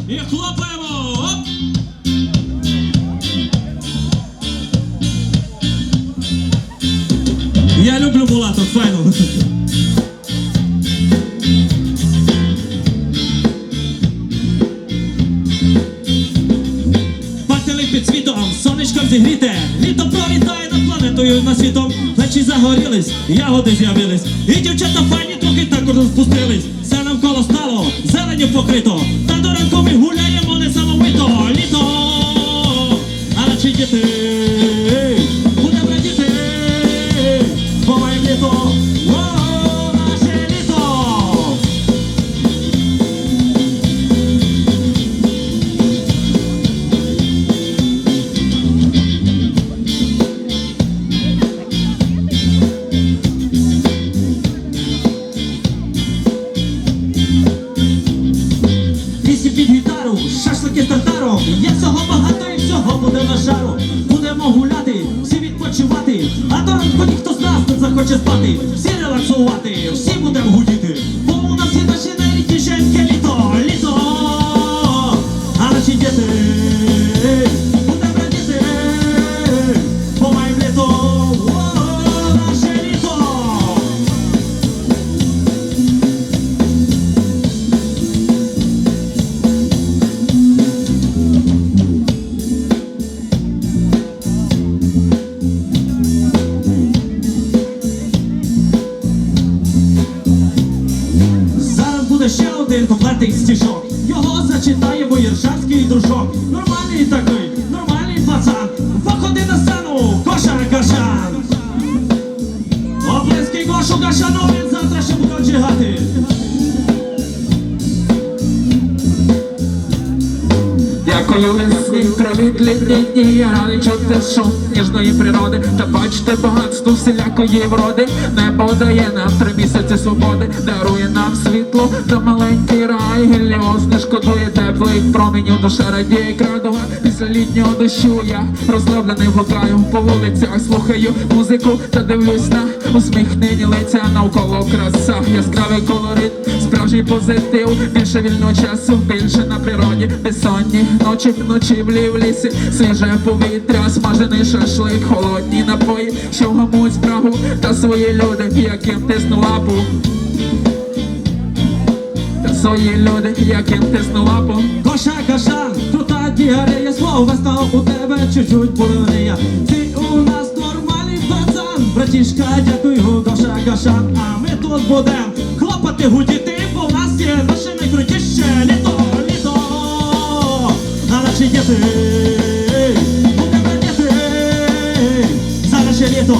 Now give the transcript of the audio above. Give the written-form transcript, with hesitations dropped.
І хлопаємо! Оп! Я люблю мулаток, файно. Пахтели під світом, сонечком зігріте, літо пролітає над планетою над світом. Плечі загорілись, ягоди з'явились, і дівчата файні трохи також розпустились. Все навколо стало, зеленю покрито, та до ранку ми гуляємо несамовито. Літо, а наші діти будемо радіти, бо маємо літо, о, наше літо. Під гітару, шашлики з тартаром, є всього багато і всього буде на жару. Будемо гуляти, всі відпочивати, а до ранку ніхто з нас не захоче спати. Всі релаксувати, всі будемо гудіти, бо у нас є наші найлітнішеньке літо, літо, а наші діти будемо радіти, бо маємо літо, о, наше літо. Ще один комплектний стишок, його зачитає Бояршавський дружок. Нормальний такий, нормальний пацан, походи на сцену, Гоша Гашан. Оплески Гошу Гашану, він завтра ще буде отжигати. Дякую весні, привіт літні дні, я радий чути шум ніжної природи та бачити багатство всілякої вроди. Небо дає нам 3 місяці свободи, дарує нам світло та маленький рай. Геліоз не шкодує теплих променів, душа радіє крадова. Після літнього дощу я розслаблений блукаю по вулицях, слухаю музику та дивлюсь на усміхнені лиця. Навколо краса, яскравий колорит, справжній позитив. Більше вільного часу, більше на природі, безсонні ночі, ночівлі в лісі, свіже повітря, смажений шашлик, холодні напої, що вгамують спрагу, та свої люди, яким тисну лапу. Та свої люди, яким тисну лапу. Гоша Гашан, крута діарея, словесно у тебе чуть-чуть полонія. Ти у нас нормальний пацан, братішка, дякую, Гоша Гашан. А ми тут будем хлопати, гудіти, бо в нас є наше найкрутіше літо, літо. А наші діти будемо радіти за наше літо.